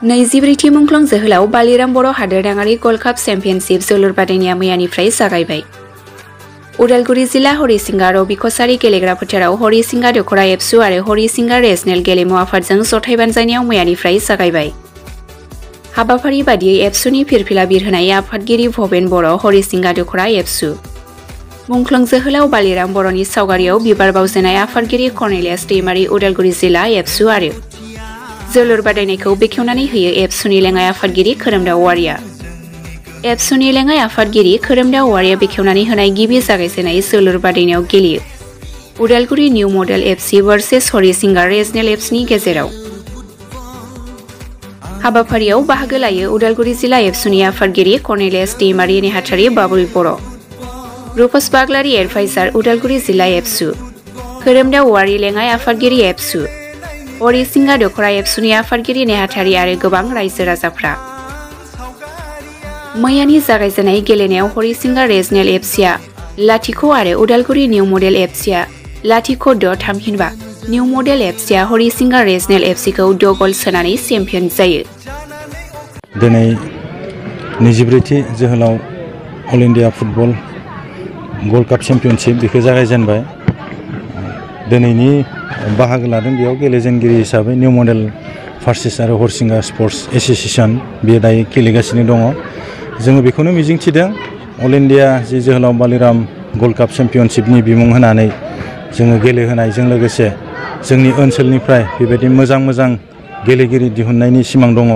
नैजिब्रैथि मुंख्लं जोहोलाव बालिराम बर' हादोराङारि गल्ड काप चेम्पियनशिप जोलुर बादायनाया मैयानिफ्राय जागायबाय। उदालगुरि जिल्ला हरिसिंगा रबि कछारी गेलेग्रा फोथाराव हरिसिंगा दख'रा एबसु आरो हरिसिंगा रेसनेल गेलेमु आफादजों जथाय बानजायनायाव मैयानिफ्राय जागायबाय। हाबाफारि बादियै एबसुनि फिरफिला बिरहोनाय आफादगिरि भबेन बर' हरिसिंगा दख'रा एबसु। मुंख्लं जोहोलाव बालिराम बर'नि सावगारियाव बिबार बावजेनाय आफादगिरि कर्नेलियास दैमारि उदालगुरि जिल्ला एबसु आरो जोलुर बादायनायखौ बेखेवनानै होयो एबसुनि लेङाइ आफादगिरि खोरोमदाव औवारिया। एबसुनि लेङाइ आफादगिरि खोरोमदाव औवारिया बेखेवनानै होनाय गिबि जागायजेननाय जोलुर बादायनायाव गेलेयो Udalguri new model FC versus Harisinga regional एफसिनि गेजेराव। हाबाफारियाव बाहागो लायो उदालगुरि जिल्ला एबसुनि आफादगिरि कर्नेलियास दैमारि नेहाथारि बाबुल बर', रुपस बाग्लारि एडभाइजार उदालगुरि जिल्ला एबसु, खोरोमदाव औवारि लेङाइ आफादगिरि एबसु, हरिसिंगा दख'रा एबसुनि आफादगिरि नेहाथारि आरो गोबां रायजो राजाफ्रा। मैयानि जागायजेननाय गेलेनायाव हरिसिंगा रिजनेल एफसिआ 0 आरो उदालगुरि निउ मडेल एफसिआ 0-2 थामहिनबा निउ मडेल एफसिआ हरिसिंगा रिजनेल एफसिखौ 2 गल सोनानै चेम्पियन जायो। दिनै 23थि जोहोलाव अल इन्डिया फुटबल गल्ड काप चेम्पियनशिप बेखौ जागायजेनबाय। दिनैनि बाहागो लादों बेयाव गेलेजेनगिरि हिसाबै निउ मडेल भार्सेस आरो हरिसिंगा स्पर्ट्स एस'सिएशन बे दायो गेलेगासिनो दङ। जोङो बेखौनो मिजिंथिदों अल इन्डिया जि जोहोलाव बालिराम गल्ड काप चेम्पियनशिपनि बिमुं होनानै जोङो गेलेहोनायजों लोगोसे जोंनि ओनसोलनिफ्राय बेबायदि मोजां गेलेगिरि दिहुननायनि सिमां दङ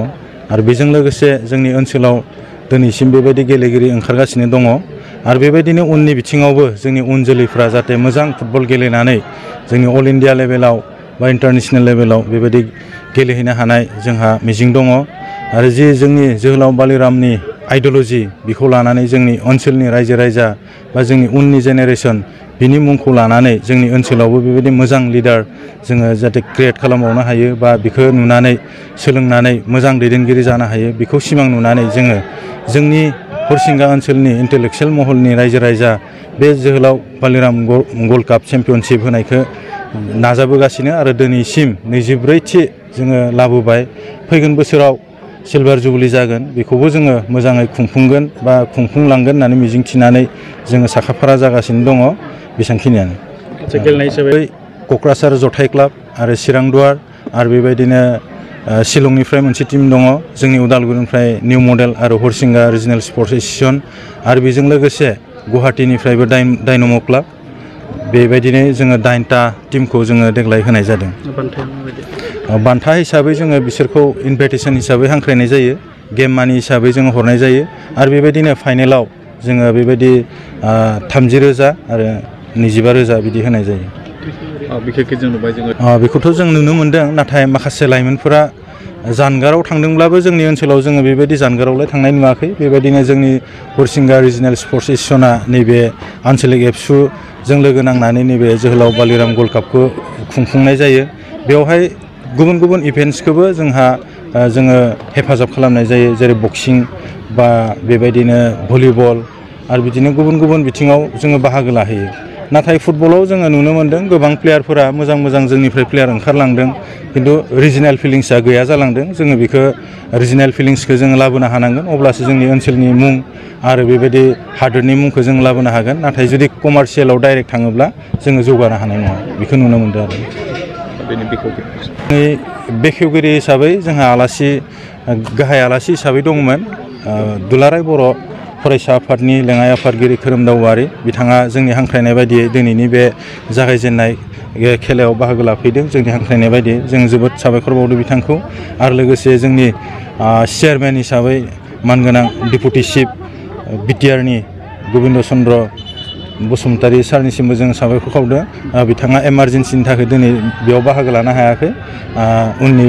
आरो बेजों लोगोसे जोंनि ओनसोलाव दिनैसिम बेबायदि गेलेगिरि ओंखारगासिनो दङ आरो बेबायदिनो उननि बिथिङावबो जोंनि उन जोलैफ्रा जाहाथे मोजां फुटबल गेलेनानै जोंनि अल इन्डिया लेभेलाव बा इन्टारनेशनेल लेभेलाव बेबायदि गेलेहैनो हानाय जोंहा मिजिं दङ आरो जि जोंनि जोहोलाव बालिरामनि आइडिय'ल'जि बेखौ लानानै जोंनि ओनसोलनि रायजो राजा बा जोंनि उननि जेनेरेसन बिनि मुंखौ लानानै जोंनि ओनसोलावबो बेबायदि मोजां लिडार जोङो जाहाथे क्रिएट खालामबावनो हायो बा बेखौ नुनानै सोलोंनानै मोजां दैदेनगिरि जानो हायो बेखौ सिमां नुनानै जोङो जोंनि हरिसिंगा ओनसोलनि इन्टेलेक्सुयेल महलनि रायजो राजा बे जोहोलाव बालिराम गल्ड काप चेम्पियनशिप होनायखौ नाजाबोगासिनो आरो दिनैसिम 24थि जोङो लाबोबाय। फैगोन बोसोराव सिलभार जुबलि जागोन बेखौबो जोङो मोजाङै खुंफुंगोन बा खुंफुंलांगोन होननानै मिजिंथिनानै जोङो साखाफारा जागासिनो दङ। बेसांखिनियानो गेलेनाय हिसाबै क'क्राझार जथाय क्लाब आरो चिरांदुवार आरो बेबायदिनो शिलंनिफ्राय मोनसे टिम दङ, जोंनि उदालगुरिनिफ्राय निउ मडेल आरो हरिसिंगा रिजनेल स्पर्ट्स एस'सिएशन आरो बेजों लोगोसे गुवाहाटीनिफ्रायबो डायनाम' क्लाब बेबायदिनो जोङो 9टा टिमखौ जोङो देग्लाय होनाय जादों। बान्था हिसाबै जोङो बिसोरखौ इनभाइटेसन हिसाबै हांख्रायनाय जायो, गेम मानि हिसाबै जोङो हरनाय जायो आरो बेबायदिनो फाइनेलाव जोङो बेबायदि 30,000 आरो 25,000 बिदि होनाय जायो। बेखौथ' जों नुनो मोन्दों, नाथाय माखासे लाइमोनफोरा जानगाराव थांदोंब्लाबो जोंनि ओनसोलाव जोङो बेबायदि जानगारावलाय थांनाय नुवाखै। बेबायदिनो जोंनि हरिसिंगा रिजनेल स्पर्ट्स एस'सिएशना नैबे आनसलिक एबसुजों लोगो नांनानै नैबे जोहोलाव बालिराम गल्ड कापखौ खुंफुंनाय जायो। बेवहाय गुबुन इभेन्ट्सखौबो जोङो हेफाजाब खालामनाय जायो, जेरै बक्सिं बा बेबायदिनो भलिबल आरो बिदिनो गुबुन बिथिङाव जोङो बाहागो लाहैयो। नाथाय फुटबलाव जोङो नुनो मोन्दों गोबां प्लेयारफोरा मोजां जोंनिफ्राय प्लेयार ओंखारलांदों, खिन्थु रिजनेल फिलिंसआ गैया जालांदों। जोङो बेखौ रिजनेल फिलिंसखौ जोङो लाबोनो हानांगोन, अब्लासो जोंनि ओनसोलनि मुं आरो बेबायदि हादोरनि मुंखौ जों लाबोनो हागोन। नाथाय जुदि कमार्शियेलाव डाइरेक्ट थाङोब्ला जोङो जौगानो हानाय नङा, बेखौ नुनो मोन्दों आरो। बेखेवगिरि हिसाबै जोंहा गाहाय आलासि हिसाबै दंमोन दुलाराय बर' फरायसा आफादनि लेङाइ आफादगिरि खोरोमदाव औवारि। बिथाङा जोंनि हांख्रायनाय बायदियै दिनैनि बे जागायजेननाय खेलायाव बाहागो लाफैदों। जोंनि हांख्रायनाय बायदि जों जोबोद साबायखर बावदों बिथांखौ आरो लोगोसे जोंनि चेयारमेन हिसाबै मानगोनां डेपुटि चिफ बिटिआरनि गबिन्द चन्द्र बसुमतारी सारनिसिमबो जों साबायखर खावदों। बिथाङा एमारजेन्सिनि थाखाय दिनै बेयाव बाहागो लानो हायाखै, उननि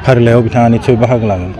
फारिलाइयाव बिथाङा निस्सय बाहागो लागोन।